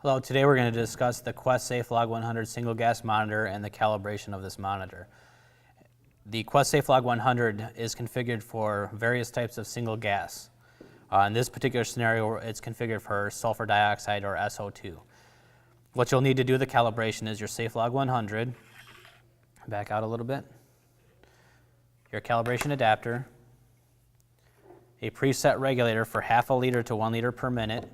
Hello, today we're going to discuss the Quest SafeLog 100 single gas monitor and the calibration of this monitor. The Quest SafeLog 100 is configured for various types of single gas. In this particular scenario, it's configured for sulfur dioxide or SO2. What you'll need to do the calibration is your SafeLog 100, back out a little bit, your calibration adapter, a preset regulator for half a liter to 1 liter per minute,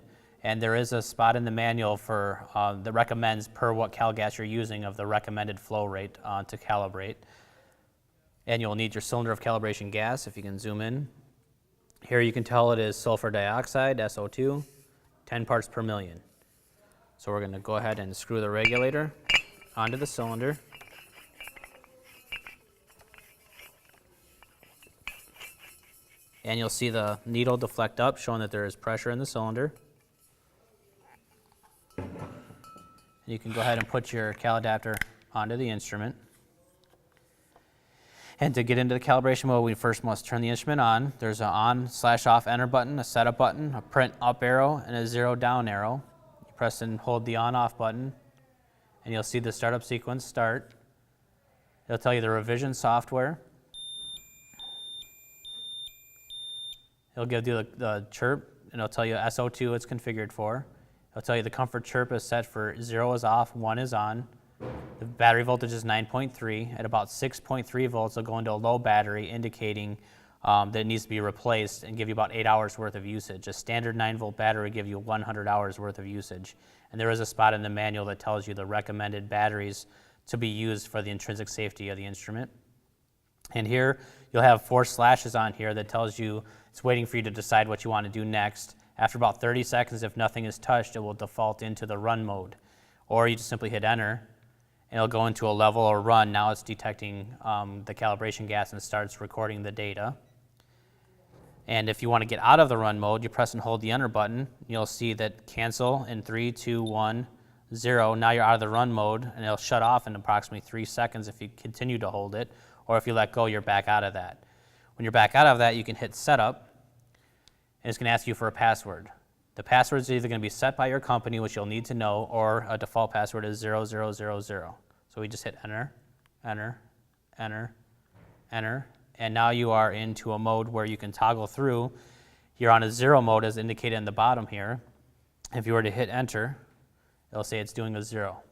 and there is a spot in the manual for that recommends per what cal gas you're using of the recommended flow rate to calibrate. And you'll need your cylinder of calibration gas, if you can zoom in. Here you can tell it is sulfur dioxide, SO2, 10 parts per million. So we're going to go ahead and screw the regulator onto the cylinder. And you'll see the needle deflect up, showing that there is pressure in the cylinder. You can go ahead and put your cal adapter onto the instrument. And to get into the calibration mode, we first must turn the instrument on. There's an on/off enter button, a setup button, a print up arrow, and a 0 down arrow. You press and hold the on/off button, and you'll see the startup sequence start. It'll tell you the revision software. It'll give you the chirp, and it'll tell you SO2 it's configured for. It'll tell you the comfort chirp is set for 0 is off, 1 is on. The battery voltage is 9.3. At about 6.3 volts, it'll go into a low battery, indicating that it needs to be replaced and give you about 8 hours worth of usage. A standard 9-volt battery will give you 100 hours worth of usage. And there is a spot in the manual that tells you the recommended batteries to be used for the intrinsic safety of the instrument. And here, you'll have 4 slashes on here that tells you it's waiting for you to decide what you want to do next. After about 30 seconds, if nothing is touched, it will default into the run mode. Or you just simply hit enter, and it'll go into a level or run. Now it's detecting the calibration gas and starts recording the data. And if you want to get out of the run mode, you press and hold the enter button. You'll see that cancel in 3, 2, 1, 0. Now you're out of the run mode, and it'll shut off in approximately 3 seconds if you continue to hold it. Or if you let go, you're back out of that. When you're back out of that, you can hit setup. And it's going to ask you for a password. The password is either going to be set by your company, which you'll need to know, or a default password is 0000. So we just hit enter, enter, enter, enter, and now you are into a mode where you can toggle through. You're on a 0 mode as indicated in the bottom here. If you were to hit enter, it'll say it's doing a 0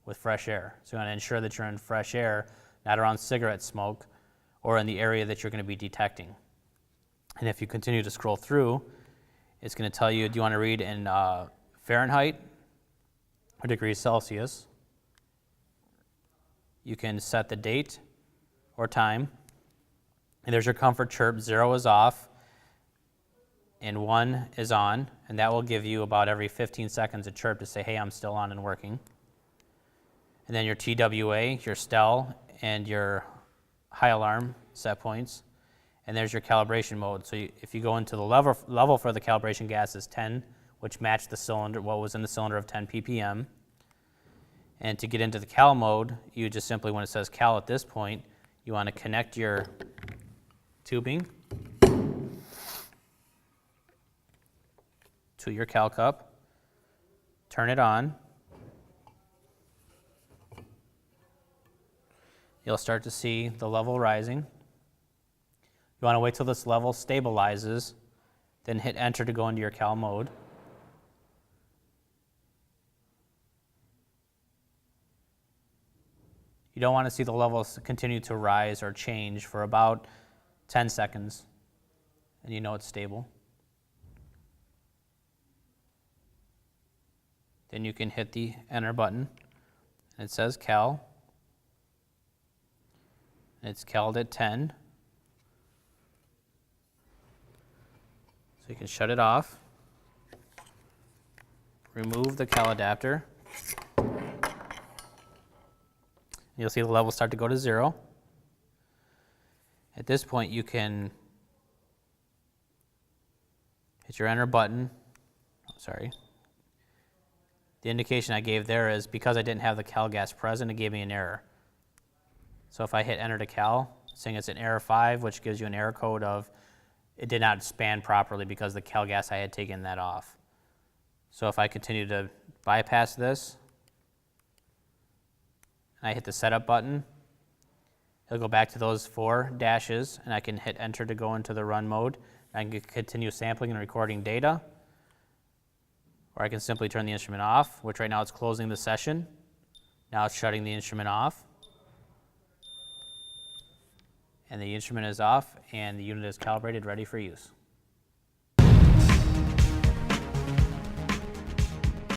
with fresh air. So you want to ensure that you're in fresh air, not around cigarette smoke, or in the area that you're going to be detecting. And if you continue to scroll through, it's going to tell you, do you want to read in Fahrenheit or degrees Celsius? You can set the date or time. And there's your comfort chirp. 0 is off and 1 is on. And that will give you about every 15 seconds a chirp to say, hey, I'm still on and working. And then your TWA, your STEL, and your high alarm set points. And there's your calibration mode. So if you go into the level for the calibration gas is 10, which matched the cylinder, what was in the cylinder of 10 ppm. And to get into the cal mode, you just simply, when it says cal at this point, you want to connect your tubing to your cal cup, turn it on. You'll start to see the level rising. You want to wait till this level stabilizes, then hit enter to go into your cal mode. You don't want to see the levels continue to rise or change for about 10 seconds, and you know it's stable. Then you can hit the enter button, and it says cal. It's called at 10. So you can shut it off, remove the cal adapter. You'll see the levels start to go to 0. At this point, you can hit your enter button. The indication I gave there is because I didn't have the cal gas present, it gave me an error. So if I hit enter to cal, it's saying it's an error 5, which gives you an error code of it did not span properly because the cal gas I had taken that off. So if I continue to bypass this, and I hit the setup button, it'll go back to those 4 dashes, and I can hit enter to go into the run mode. I can continue sampling and recording data, or I can simply turn the instrument off, which right now it's closing the session. Now it's shutting the instrument off. And the instrument is off, and the unit is calibrated, ready for use.